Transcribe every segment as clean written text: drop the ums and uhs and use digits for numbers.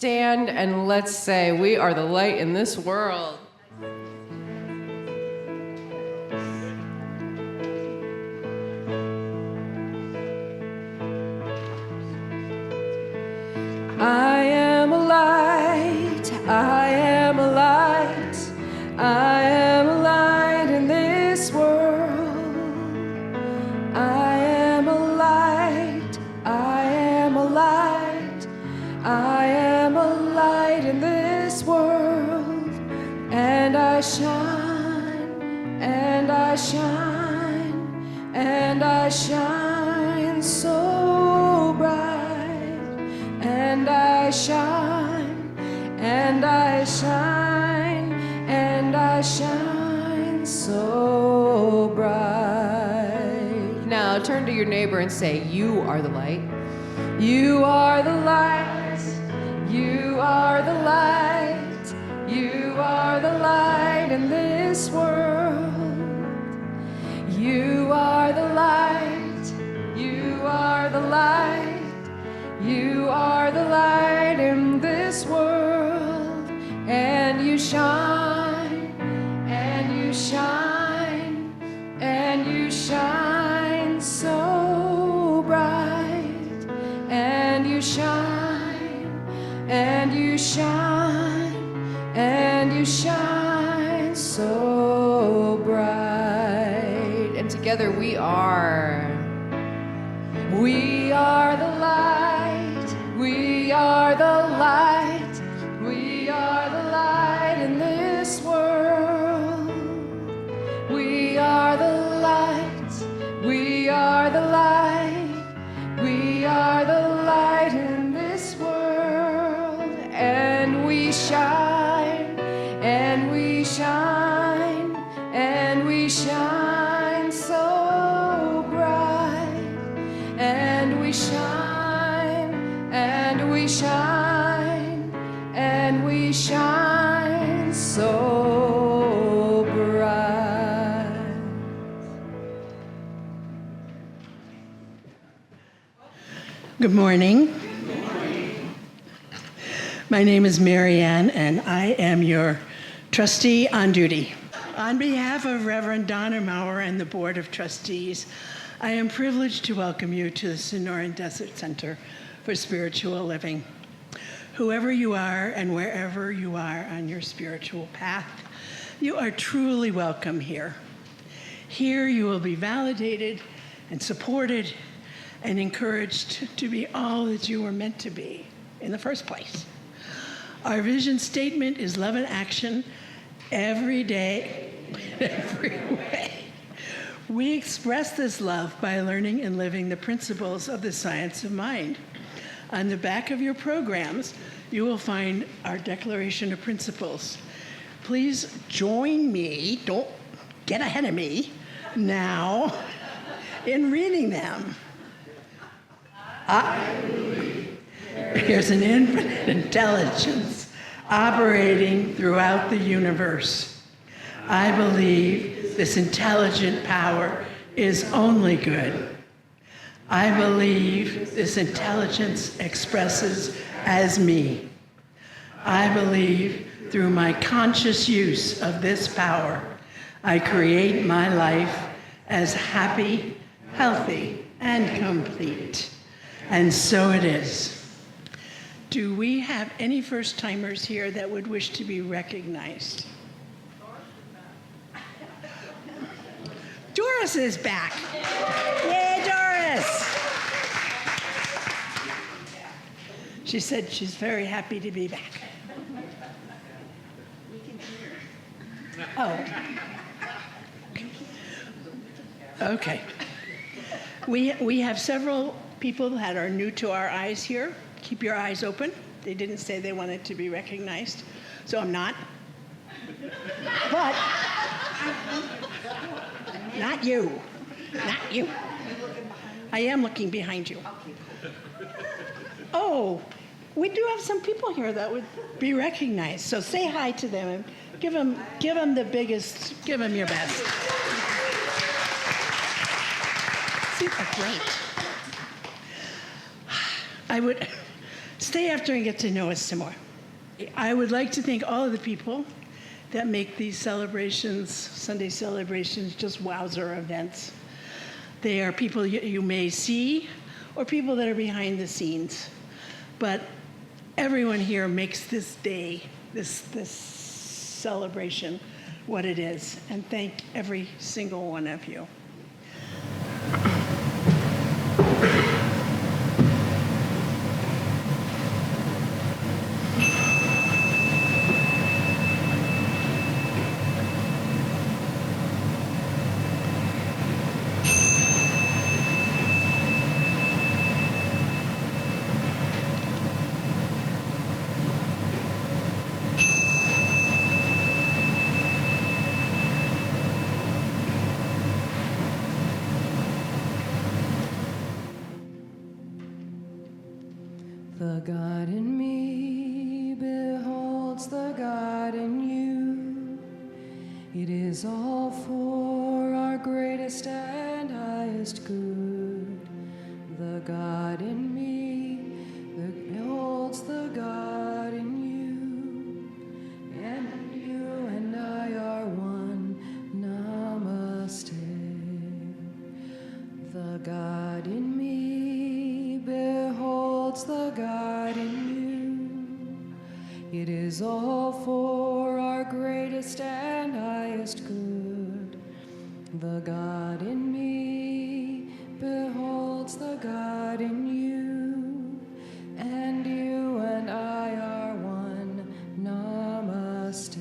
stand and let's say, we are the light in this world. I am a light, I am a light, I am a light in this world. I am a light, I am a light, I am a light in this world. And I shine, and I shine, and I shine so bright. And I shine, and I shine, and I shine so bright. Now turn to your neighbor and say, you are the light. You are the light. You are the light. You are the light in this world. You are the light. You are the light. You are the light in this world, and you shine, and you shine, and you shine so bright, and you shine, and you shine, and you shine so bright. And together we are the light. We are the light, we are the light in this world. We are the light, we are the light, we are the light in this world. And we shine, and we shine, and we shine so bright. And we shine, and we shine, and we shine so bright. Good morning. Good morning. My name is Marianne, and I am your trustee on duty. On behalf of Reverend Donna Maurer and the Board of Trustees, I am privileged to welcome you to the Sonoran Desert Center for Spiritual Living. Whoever you are and wherever you are on your spiritual path, you are truly welcome here. Here you will be validated and supported and encouraged to be all that you were meant to be in the first place. Our vision statement is love in action every day, every way. We express this love by learning and living the principles of the science of mind. On the back of your programs, you will find our Declaration of Principles. Please join me, don't get ahead of me now, in reading them. There's an infinite intelligence operating throughout the universe. I believe this intelligent power is only good. I believe this intelligence expresses as me. I believe through my conscious use of this power, I create my life as happy, healthy, and complete. And so it is. Do we have any first-timers here that would wish to be recognized? Doris is back. Yay, Doris! She said she's very happy to be back. Oh. Okay. We have several people that are new to our eyes here. Keep your eyes open. They didn't say they wanted to be recognized, so I'm not. But not you. Not you. I am looking behind you. Oh, we do have some people here that would be recognized. So say hi to them and give them the biggest, give them your best. See, that's great. stay after and get to know us some more. I would like to thank all of the people that make these celebrations, Sunday celebrations, just wowzer events. They are people you may see or people that are behind the scenes. But everyone here makes this day, this celebration, what it is. And thank every single one of you. The God in me beholds the God in you. It is all for our greatest and highest good. The God in me beholds the God in you. And you and I are one. Namaste. The God in me beholds the God in you. It is all for our greatest and highest good. The God in me beholds the God in you. And you and I are one. Namaste.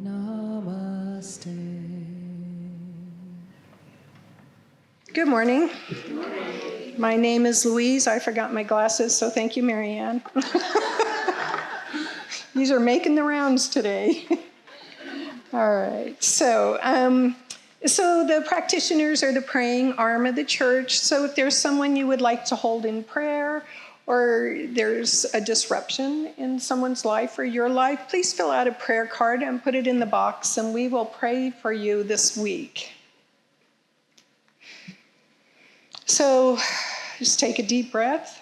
Namaste. Good morning. My name is Louise. I forgot my glasses, so thank you, Marianne. These are making the rounds today. All right. So the practitioners are the praying arm of the church. So if there's someone you would like to hold in prayer, or there's a disruption in someone's life or your life, please fill out a prayer card and put it in the box, and we will pray for you this week. So just take a deep breath.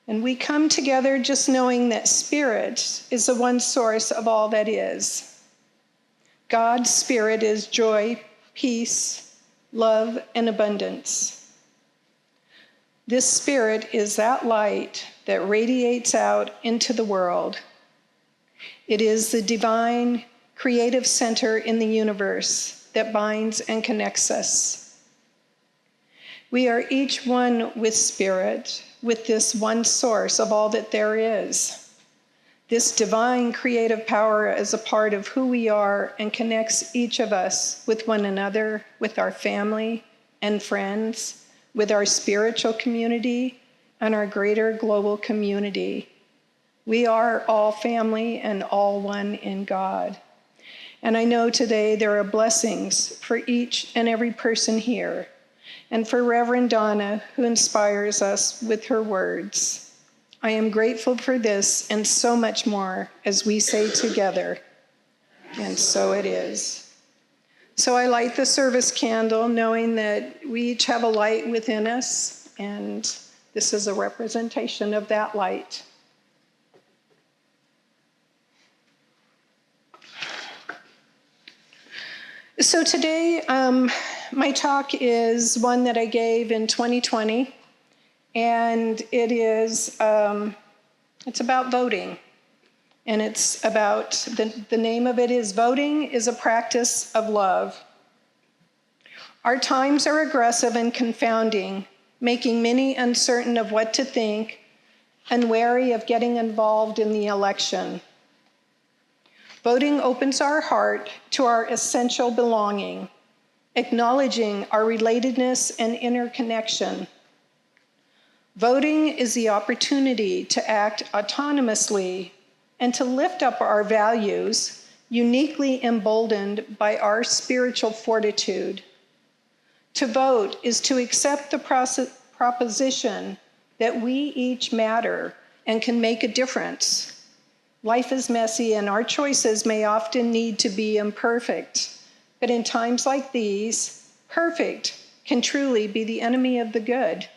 And we come together just knowing that Spirit is the one source of all that is. God's Spirit is joy, peace, love, and abundance. This Spirit is that light that radiates out into the world. It is the divine, creative center in the universe that binds and connects us. We are each one with Spirit, with this one source of all that there is. This divine creative power is a part of who we are and connects each of us with one another, with our family and friends, with our spiritual community and our greater global community. We are all family and all one in God. And I know today there are blessings for each and every person here, and for Reverend Donna, who inspires us with her words. I am grateful for this and so much more as we say together, and so it is. So I light the service candle, knowing that we each have a light within us, and this is a representation of that light. So today, my talk is one that I gave in 2020, and it is, it's about voting. And it's about, the name of it is Voting is a Practice of Love. Our times are aggressive and confounding, making many uncertain of what to think and wary of getting involved in the election. Voting opens our heart to our essential belonging, acknowledging our relatedness and interconnection. Voting is the opportunity to act autonomously and to lift up our values, uniquely emboldened by our spiritual fortitude. To vote is to accept the proposition that we each matter and can make a difference. Life is messy, and our choices may often need to be imperfect. But in times like these, perfect can truly be the enemy of the good.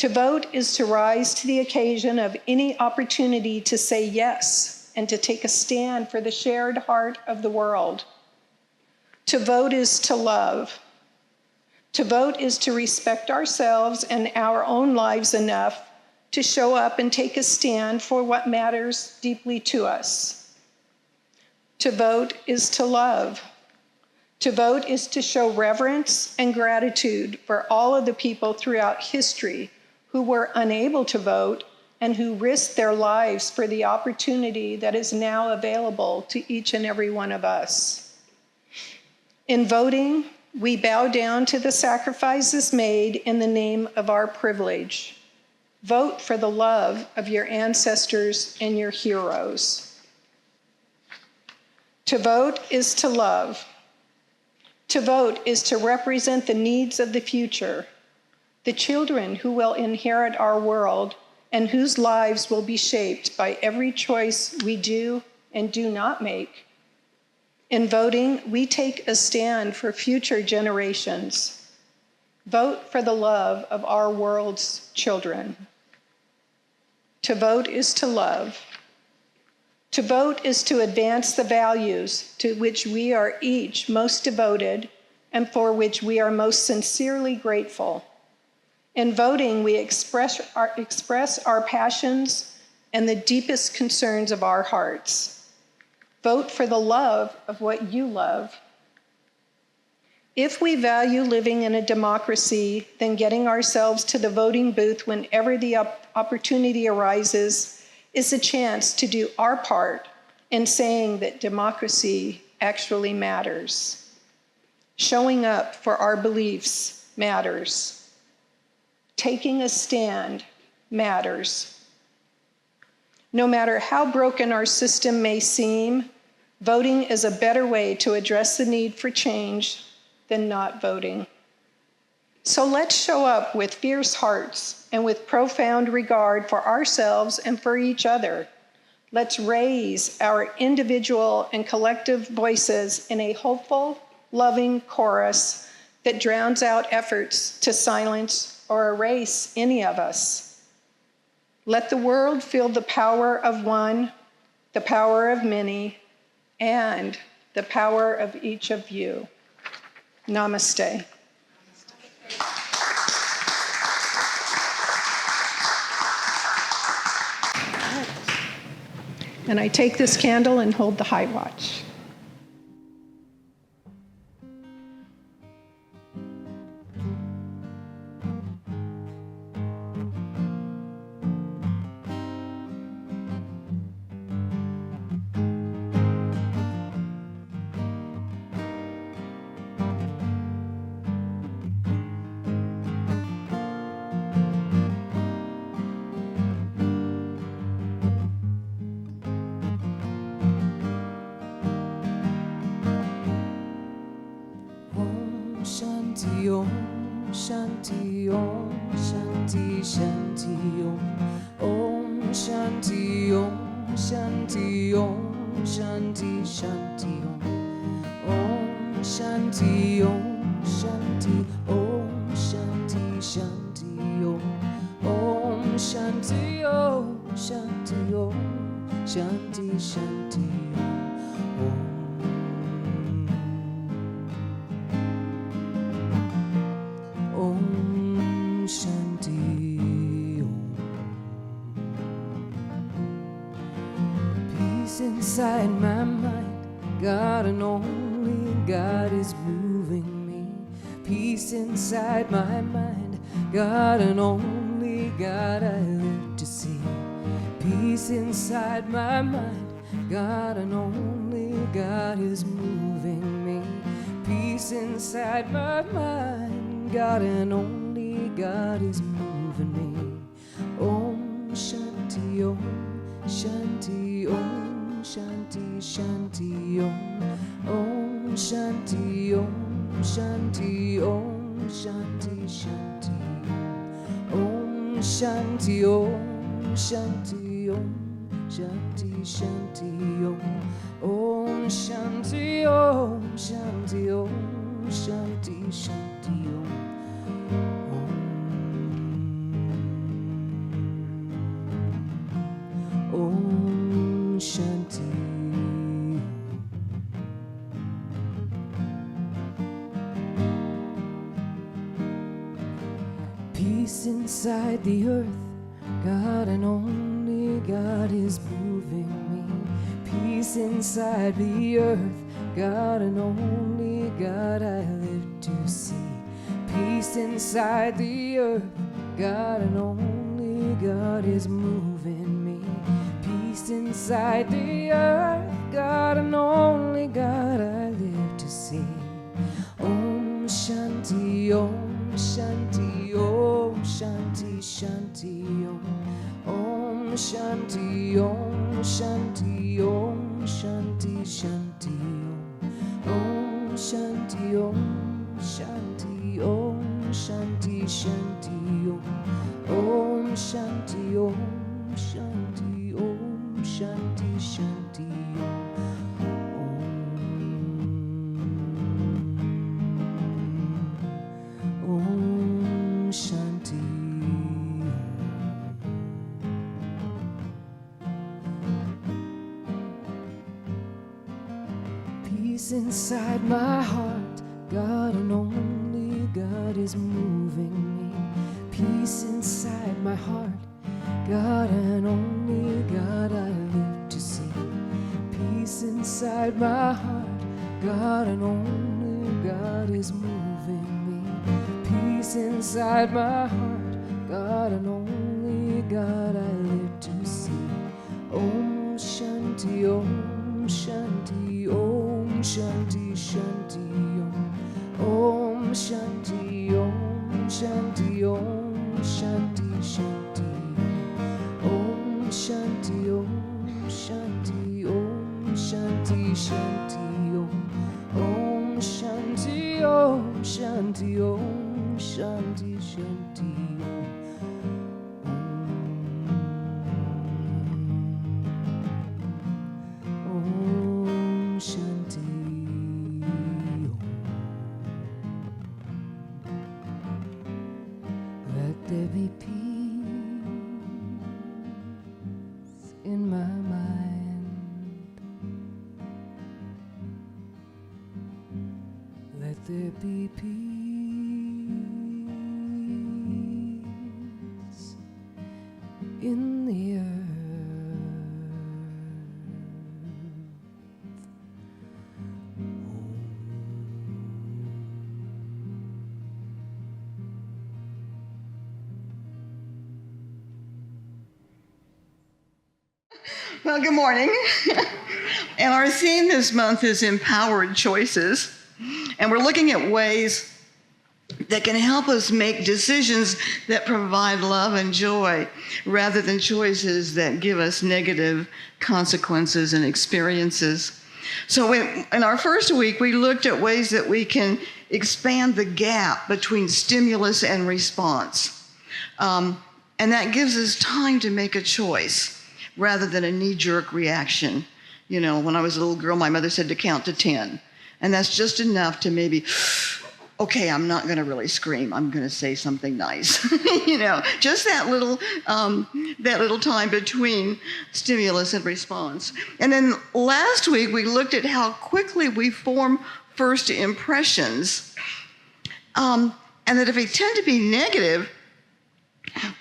To vote is to rise to the occasion of any opportunity to say yes and to take a stand for the shared heart of the world. To vote is to love. To vote is to respect ourselves and our own lives enough to show up and take a stand for what matters deeply to us. To vote is to love. To vote is to show reverence and gratitude for all of the people throughout history who were unable to vote and who risked their lives for the opportunity that is now available to each and every one of us. In voting, we bow down to the sacrifices made in the name of our privilege. Vote for the love of your ancestors and your heroes. To vote is to love. To vote is to represent the needs of the future, the children who will inherit our world and whose lives will be shaped by every choice we do and do not make. In voting, we take a stand for future generations. Vote for the love of our world's children. To vote is to love. To vote is to advance the values to which we are each most devoted and for which we are most sincerely grateful. In voting, we express our passions and the deepest concerns of our hearts. Vote for the love of what you love. If we value living in a democracy, then getting ourselves to the voting booth whenever the opportunity arises is a chance to do our part in saying that democracy actually matters. Showing up for our beliefs matters. Taking a stand matters. No matter how broken our system may seem, voting is a better way to address the need for change than not voting. So let's show up with fierce hearts and with profound regard for ourselves and for each other. Let's raise our individual and collective voices in a hopeful, loving chorus that drowns out efforts to silence or erase any of us. Let the world feel the power of one, the power of many, and the power of each of you. Namaste. And I take this candle and hold the high watch. Shanti Om, Shanti Om, Shanti Shanti Om, Om Shanti Om, Shanti Om, Shanti Shanti Om, Om Shanti Om, Shanti Om, Shanti Shanti Om, Om Shanti Om, Shanti Om, Shanti Shanti Om. Om Shanti Om. Peace inside my mind, God and only God is moving me. Peace inside my mind, God and only God I live to see. Peace inside my mind, God and only God is moving me. Peace inside my mind, God and only God is moving me. Om Shanti Om, Shanti Om, Shanti Shanti Om, Om Shanti Om, Shanti Om, Shanti Shanti Om, Shanti Om, Shanti Om, Shanti Shanti Om, Om Shanti Om, Shanti Om, Shanti Shanti Om. inside the earth. God and only God is moving me. Peace inside the earth. God and only God I live to see. Peace inside the earth. God and only God is moving me. Peace inside the earth. God and only God I live to see. Om Shanti, Om Shanti, Om Shanti, Shanti, Om. Om Shanti, Om Shanti, Om Shanti, Shanti, Om. Om Shanti, Om Shanti, Om Shanti, Shanti, Om. Om Shanti, Om Shanti, Om Shanti, Shanti, Om. Om Shanti. Peace inside my heart. God and only God is moving me. Peace inside my heart. God and only God I live to see. Peace inside my heart. God and only God is moving me. Peace inside my heart. God and only God I live to see. Om Shanti, Om Shanti, Om Shanti, Shanti, Om. Om Shanti, Om Shanti, Om Shanti, Shanti. Om Shanti, Om Shanti, Om Shanti, Shanti, Om. Om Shanti, Om Shanti, Om Shanti, Shanti, Om. Om Shanti, Om. Let there be peace in my mind. Let there be peace in the earth. Well, good morning. And our theme this month is empowered choices. And we're looking at ways that can help us make decisions that provide love and joy rather than choices that give us negative consequences and experiences. So in our first week, we looked at ways that we can expand the gap between stimulus and response. And that gives us time to make a choice rather than a knee-jerk reaction. You know, when I was a little girl, my mother said to count to 10. And that's just enough to maybe, okay, I'm not going to really scream. I'm going to say something nice. You know, just that little time between stimulus and response. And then last week, we looked at how quickly we form first impressions. And that if they tend to be negative,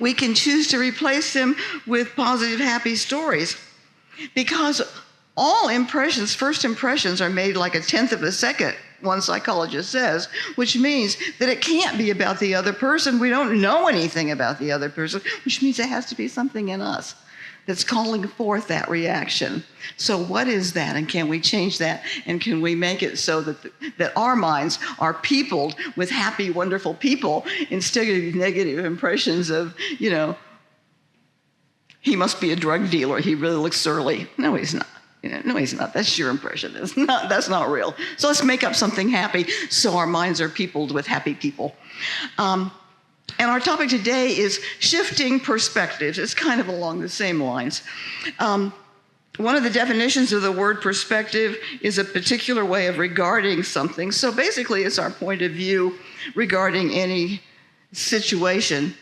we can choose to replace them with positive, happy stories. Because all impressions, first impressions, are made like a tenth of a second, one psychologist says, which means that it can't be about the other person. We don't know anything about the other person, which means it has to be something in us that's calling forth that reaction. So what is that, and can we change that, and can we make it so that our minds are peopled with happy, wonderful people instead of these negative impressions of, you know, he must be a drug dealer, he really looks surly. No, he's not. You know, no, he's not. That's your impression. That's not real. So let's make up something happy so our minds are peopled with happy people. And our topic today is shifting perspectives. It's kind of along the same lines. One of the definitions of the word perspective is a particular way of regarding something. So basically, it's our point of view regarding any situation.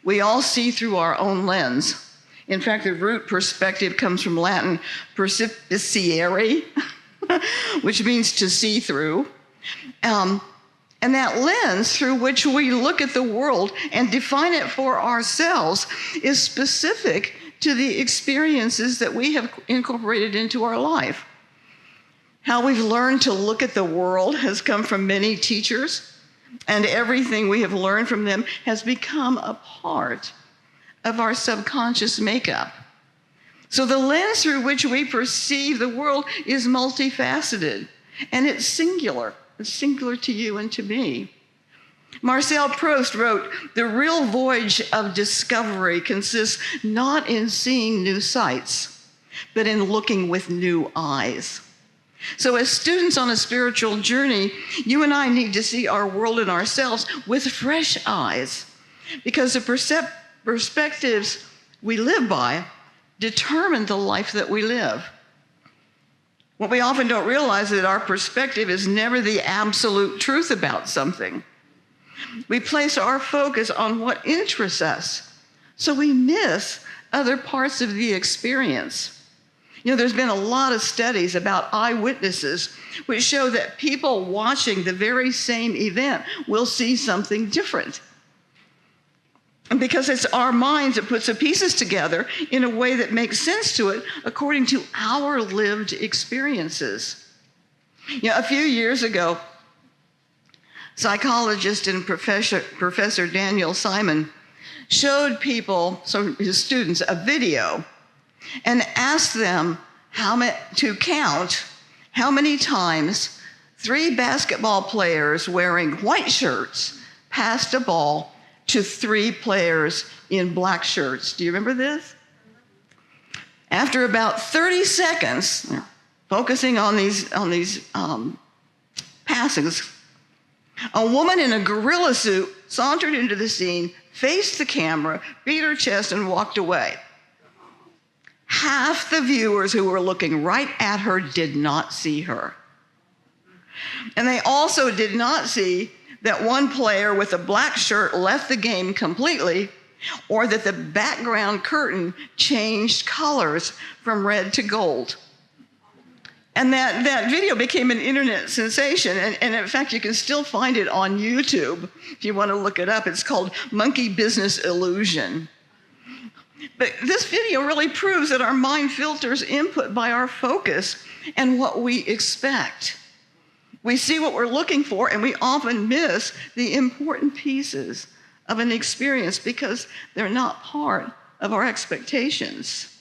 We all see through our own lens. In fact, the root perspective comes from Latin percipere, which means to see through. And that lens through which we look at the world and define it for ourselves is specific to the experiences that we have incorporated into our life. How we've learned to look at the world has come from many teachers, and everything we have learned from them has become a part of our subconscious makeup. So the lens through which we perceive the world is multifaceted, and it's singular. It's singular to you and to me. Marcel Proust wrote, "The real voyage of discovery consists not in seeing new sights, but in looking with new eyes." So as students on a spiritual journey, you and I need to see our world and ourselves with fresh eyes, because the perspectives we live by determine the life that we live. What we often don't realize is that our perspective is never the absolute truth about something. We place our focus on what interests us, so we miss other parts of the experience. There's been a lot of studies about eyewitnesses which show that people watching the very same event will see something different. And because it's our minds that puts the pieces together in a way that makes sense to it according to our lived experiences. A few years ago, psychologist and Professor Daniel Simon showed people, some of his students, a video and asked them to count how many times 3 basketball players wearing white shirts passed a ball to 3 players in black shirts. Do you remember this? After about 30 seconds, focusing on these passings, a woman in a gorilla suit sauntered into the scene, faced the camera, beat her chest, and walked away. Half the viewers who were looking right at her did not see her. And they also did not see that one player with a black shirt left the game completely, or that the background curtain changed colors from red to gold. And that video became an internet sensation. And in fact, you can still find it on YouTube if you want to look it up. It's called Monkey Business Illusion. But this video really proves that our mind filters input by our focus and what we expect. We see what we're looking for, and we often miss the important pieces of an experience because they're not part of our expectations.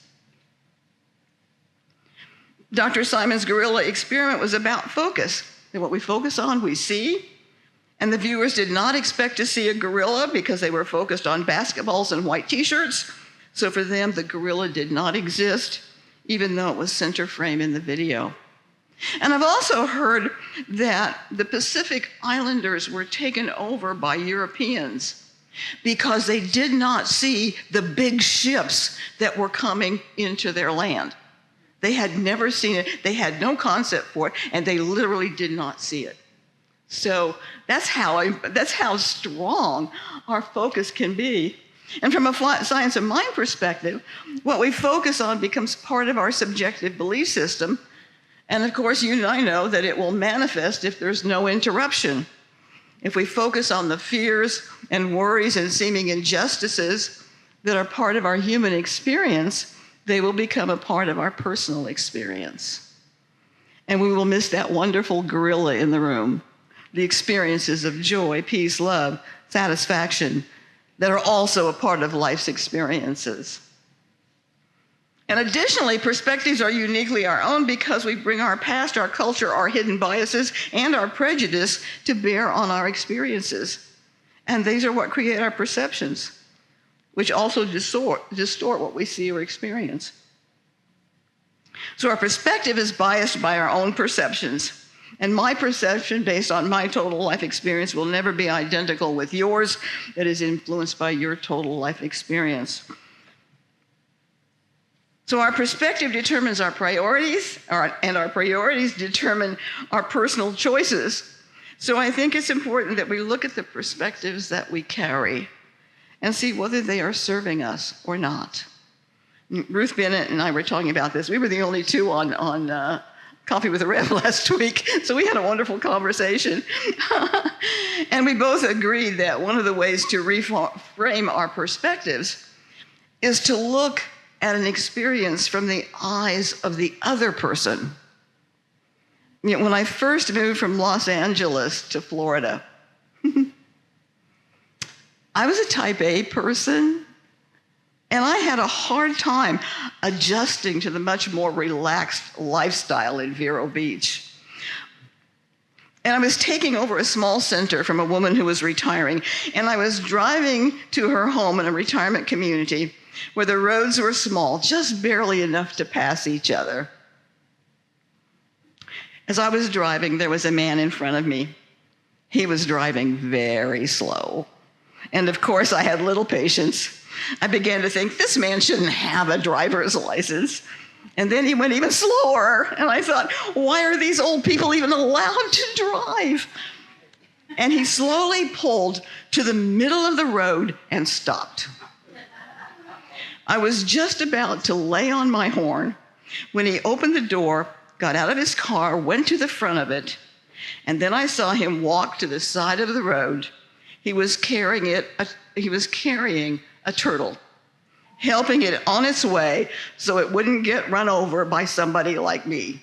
Dr. Simon's gorilla experiment was about focus. And what we focus on, we see. And the viewers did not expect to see a gorilla because they were focused on basketballs and white t-shirts. So for them, the gorilla did not exist, even though it was center frame in the video. And I've also heard that the Pacific Islanders were taken over by Europeans because they did not see the big ships that were coming into their land. They had never seen it, they had no concept for it, and they literally did not see it. So that's how strong our focus can be. And from a science of mind perspective, what we focus on becomes part of our subjective belief system. And of course, you and I know that it will manifest if there's no interruption. If we focus on the fears and worries and seeming injustices that are part of our human experience, they will become a part of our personal experience. And we will miss that wonderful gorilla in the room, the experiences of joy, peace, love, satisfaction that are also a part of life's experiences. And additionally, perspectives are uniquely our own because we bring our past, our culture, our hidden biases, and our prejudice to bear on our experiences. And these are what create our perceptions, which also distort what we see or experience. So our perspective is biased by our own perceptions. And my perception, based on my total life experience, will never be identical with yours. It is influenced by your total life experience. So our perspective determines our priorities, and our priorities determine our personal choices. So I think it's important that we look at the perspectives that we carry and see whether they are serving us or not. Ruth Bennett and I were talking about this. We were the only two on Coffee with a Rev last week, so we had a wonderful conversation. And we both agreed that one of the ways to reframe our perspectives is to look at an experience from the eyes of the other person. You know, when I first moved from Los Angeles to Florida, I was a type A person, and I had a hard time adjusting to the much more relaxed lifestyle in Vero Beach. And I was taking over a small center from a woman who was retiring, and I was driving to her home in a retirement community where the roads were small, just barely enough to pass each other. As I was driving, there was a man in front of me. He was driving very slow. And of course, I had little patience. I began to think, this man shouldn't have a driver's license. And then he went even slower. And I thought, why are these old people even allowed to drive? And he slowly pulled to the middle of the road and stopped. I was just about to lay on my horn when he opened the door, got out of his car, went to the front of it, and then I saw him walk to the side of the road. He was carrying a turtle, helping it on its way so it wouldn't get run over by somebody like me.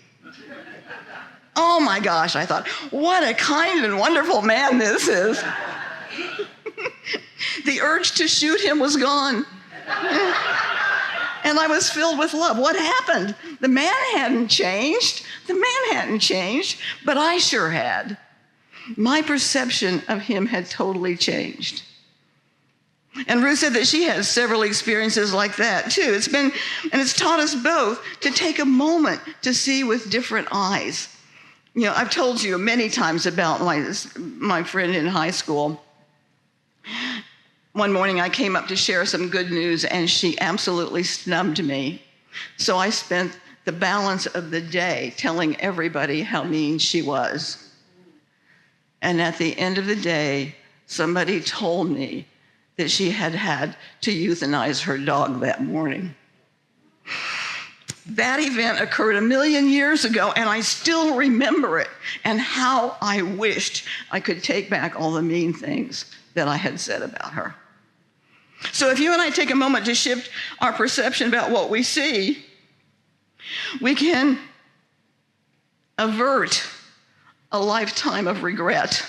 Oh my gosh, I thought, what a kind and wonderful man this is. The urge to shoot him was gone. And I was filled with love. What happened? The man hadn't changed. But I sure had. My perception of him had totally changed. And Ruth said that she had several experiences like that too. It's taught us both to take a moment to see with different eyes. You know, I've told you many times about my friend in high school. One morning I came up to share some good news and she absolutely snubbed me. So I spent the balance of the day telling everybody how mean she was. And at the end of the day, somebody told me that she had to euthanize her dog that morning. That event occurred 1,000,000 years ago, and I still remember it, and how I wished I could take back all the mean things that I had said about her. So if you and I take a moment to shift our perception about what we see, we can avert a lifetime of regret.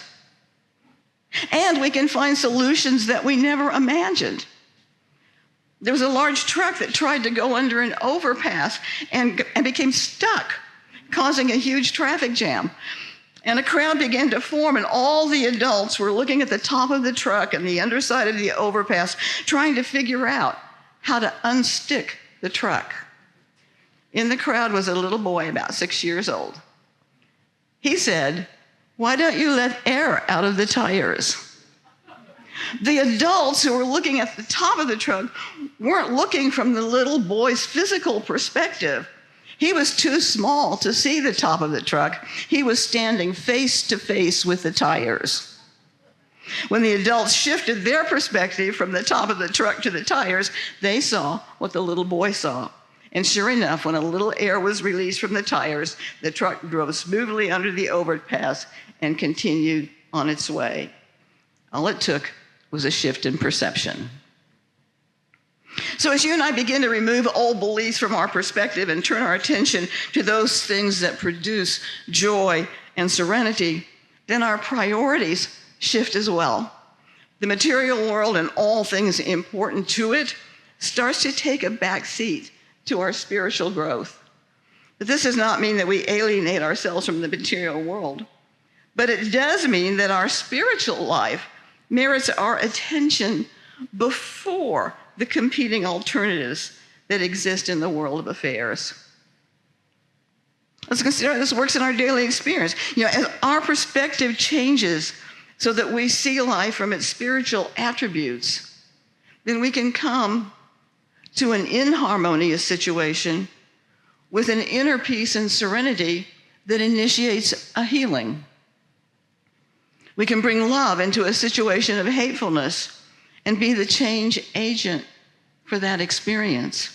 And we can find solutions that we never imagined. There was a large truck that tried to go under an overpass and became stuck, causing a huge traffic jam. And a crowd began to form, and all the adults were looking at the top of the truck and the underside of the overpass, trying to figure out how to unstick the truck. In the crowd was a little boy about 6 years old. He said, "Why don't you let air out of the tires?" The adults who were looking at the top of the truck weren't looking from the little boy's physical perspective. He was too small to see the top of the truck. He was standing face to face with the tires. When the adults shifted their perspective from the top of the truck to the tires, they saw what the little boy saw. And sure enough, when a little air was released from the tires, the truck drove smoothly under the overpass and continued on its way. All it took was a shift in perception. So as you and I begin to remove old beliefs from our perspective and turn our attention to those things that produce joy and serenity, then our priorities shift as well. The material world and all things important to it starts to take a back seat to our spiritual growth. But this does not mean that we alienate ourselves from the material world, but it does mean that our spiritual life merits our attention before the competing alternatives that exist in the world of affairs. Let's consider how this works in our daily experience. You know, as our perspective changes so that we see life from its spiritual attributes, then we can come to an inharmonious situation with an inner peace and serenity that initiates a healing. We can bring love into a situation of hatefulness and be the change agent for that experience.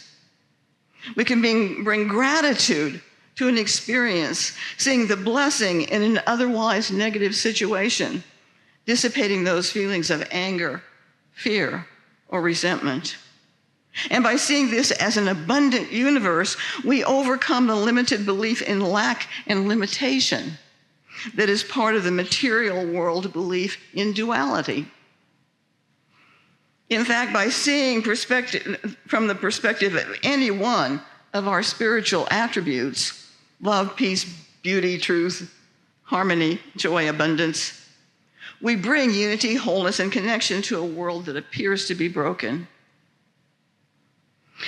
We can bring gratitude to an experience, seeing the blessing in an otherwise negative situation, dissipating those feelings of anger, fear, or resentment. And by seeing this as an abundant universe, we overcome the limited belief in lack and limitation that is part of the material world belief in duality. In fact, by seeing from the perspective of any one of our spiritual attributes, love, peace, beauty, truth, harmony, joy, abundance, we bring unity, wholeness, and connection to a world that appears to be broken.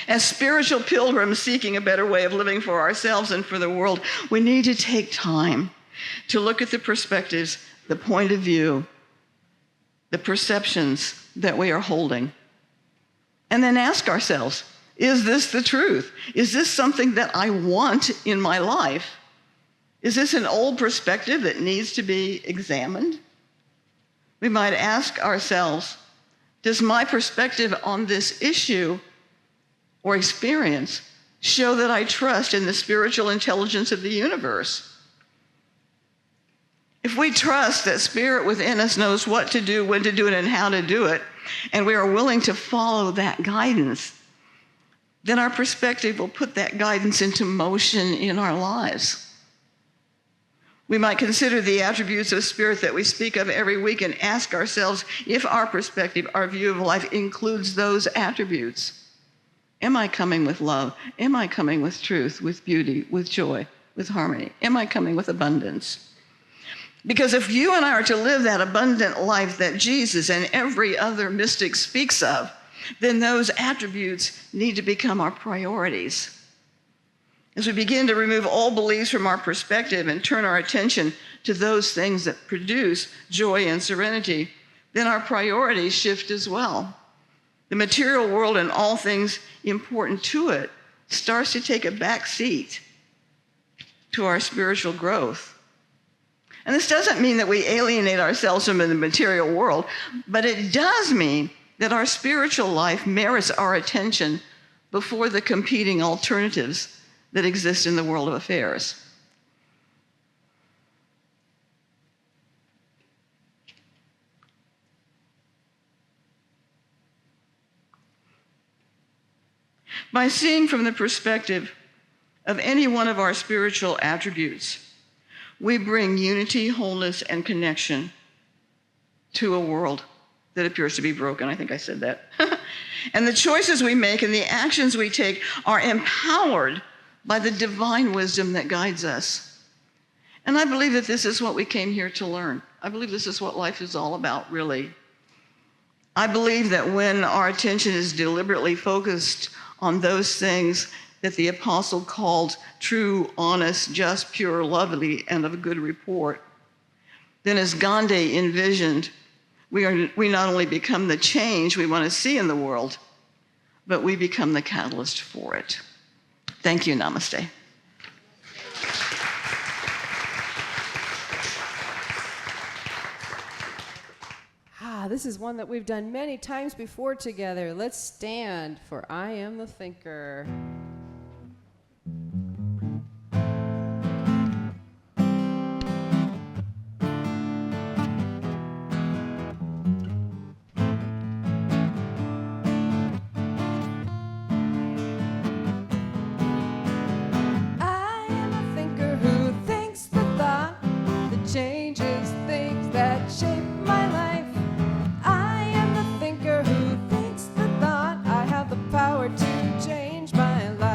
As spiritual pilgrims seeking a better way of living for ourselves and for the world, we need to take time to look at the perspectives, the point of view, the perceptions that we are holding, and then ask ourselves, is this the truth? Is this something that I want in my life? Is this an old perspective that needs to be examined? We might ask ourselves, does my perspective on this issue or experience show that I trust in the spiritual intelligence of the universe? If we trust that spirit within us knows what to do, when to do it, and how to do it, and we are willing to follow that guidance, then our perspective will put that guidance into motion in our lives. We might consider the attributes of spirit that we speak of every week and ask ourselves if our perspective, our view of life includes those attributes. Am I coming with love? Am I coming with truth, with beauty, with joy, with harmony? Am I coming with abundance? Because if you and I are to live that abundant life that Jesus and every other mystic speaks of, then those attributes need to become our priorities. As we begin to remove all beliefs from our perspective and turn our attention to those things that produce joy and serenity, then our priorities shift as well. The material world and all things important to it starts to take a back seat to our spiritual growth. And this doesn't mean that we alienate ourselves from the material world, but it does mean that our spiritual life merits our attention before the competing alternatives that exist in the world of affairs. By seeing from the perspective of any one of our spiritual attributes, we bring unity, wholeness, and connection to a world that appears to be broken. I think I said that. And the choices we make and the actions we take are empowered by the divine wisdom that guides us. And I believe that this is what we came here to learn. I believe this is what life is all about, really. I believe that when our attention is deliberately focused on those things that the apostle called true, honest, just, pure, lovely, and of good report, then as Gandhi envisioned, we not only become the change we want to see in the world, but we become the catalyst for it. Thank you. Namaste. This is one that we've done many times before together. Let's stand for I Am the Thinker. I am a thinker who thinks the thought that changes things that shape my life. I am the thinker who thinks the thought I have the power to change my life.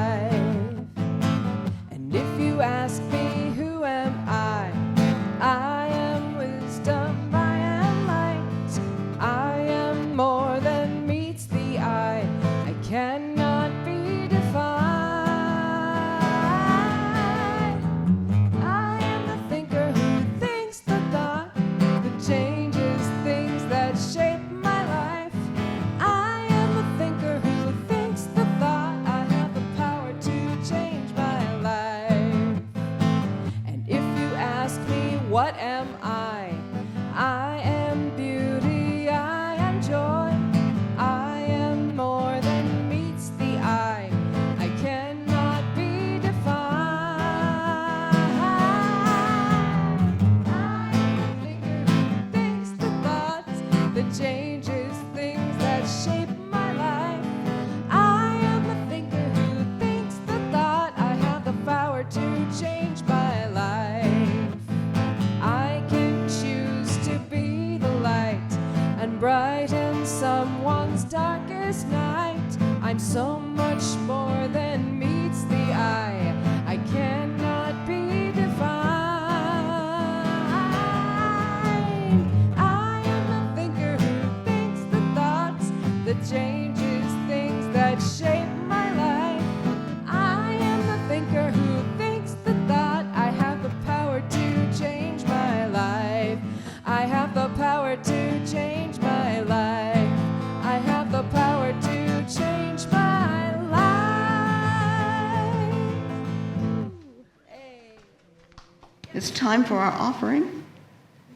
It's time for our offering.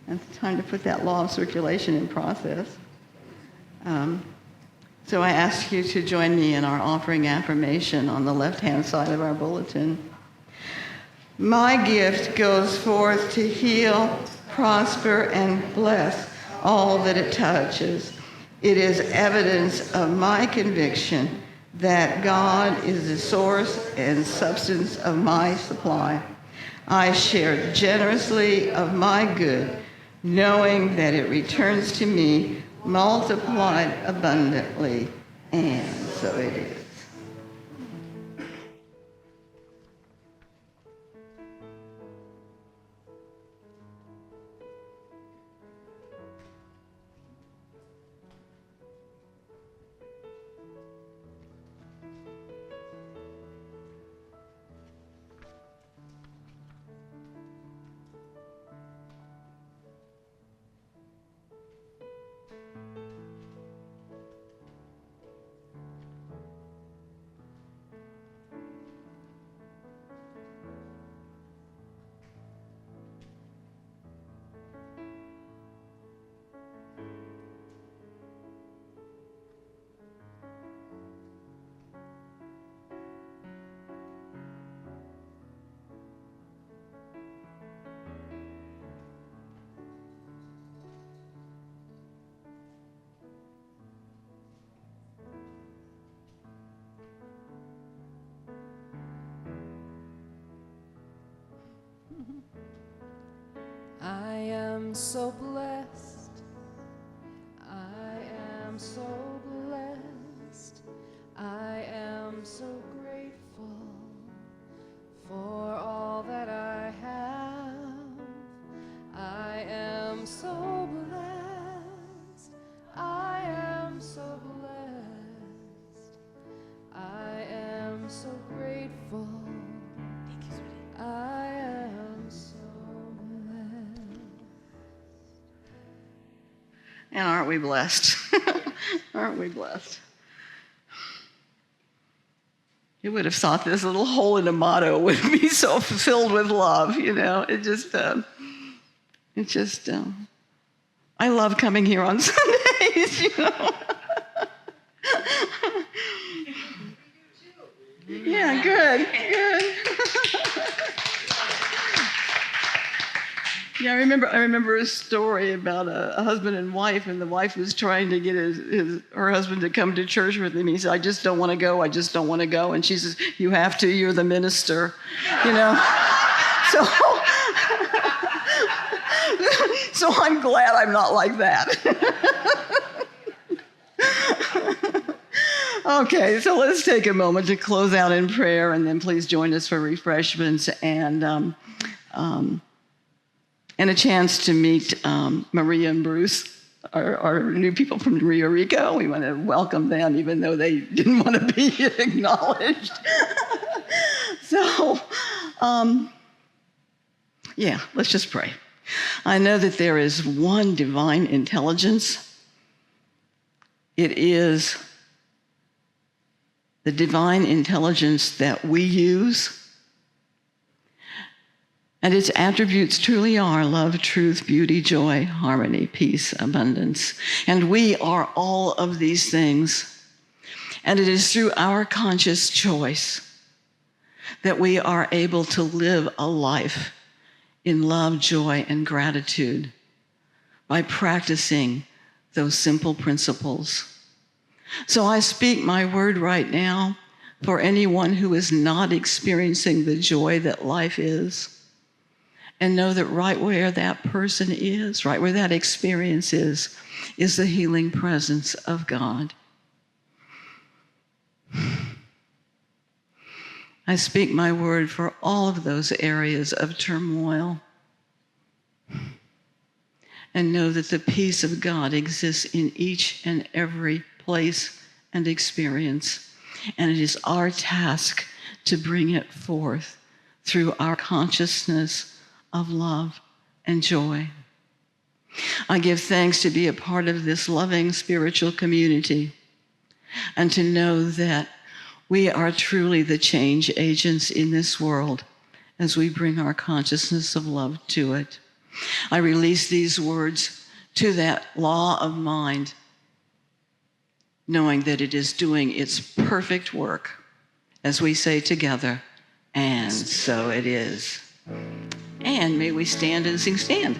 And it's time to put that law of circulation in process. So I ask you to join me in our offering affirmation on the left-hand side of our bulletin. My gift goes forth to heal, prosper, and bless all that it touches. It is evidence of my conviction that God is the source and substance of my supply. I share generously of my good, knowing that it returns to me multiplied abundantly, and so it is. I am so blessed. I am so blessed. I am so grateful for all that I have. I am so blessed. I am so blessed. I am so grateful. Thank you, sweetie. I am so blessed. And aren't we blessed? Aren't we blessed? You would have thought this little hole in Amado would be so filled with love, you know. It just, I love coming here on Sundays, you know. Yeah, good. Yeah, I remember a story about a husband and wife, and the wife was trying to get her husband to come to church with him. He said, I just don't want to go. And she says, you have to, you're the minister, you know. So I'm glad I'm not like that. Okay, so let's take a moment to close out in prayer, and then please join us for refreshments and a chance to meet Maria and Bruce, our new people from Rio Rico. We want to welcome them, even though they didn't want to be acknowledged. So, yeah, let's just pray. I know that there is one divine intelligence. It is the divine intelligence that we use. And its attributes truly are love, truth, beauty, joy, harmony, peace, abundance. And we are all of these things. And it is through our conscious choice that we are able to live a life in love, joy, and gratitude by practicing those simple principles. So I speak my word right now for anyone who is not experiencing the joy that life is. And know that right where that person is, right where that experience is the healing presence of God. I speak my word for all of those areas of turmoil. And know that the peace of God exists in each and every place and experience. And it is our task to bring it forth through our consciousness of love and joy. I give thanks to be a part of this loving spiritual community and to know that we are truly the change agents in this world as we bring our consciousness of love to it. I release these words to that law of mind, knowing that it is doing its perfect work as we say together, and so it is. And may we stand and sing stand.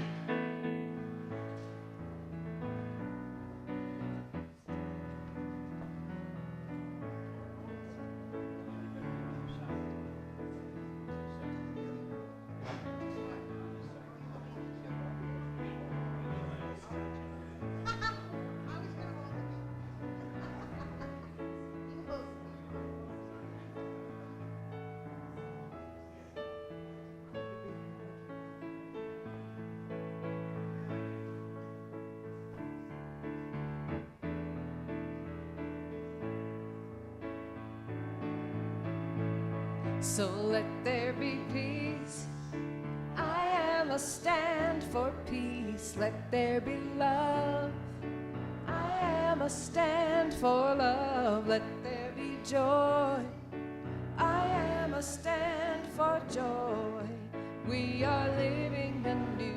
So let there be peace. I am a stand for peace. Let there be love. I am a stand for love. Let there be joy. I am a stand for joy. We are living a new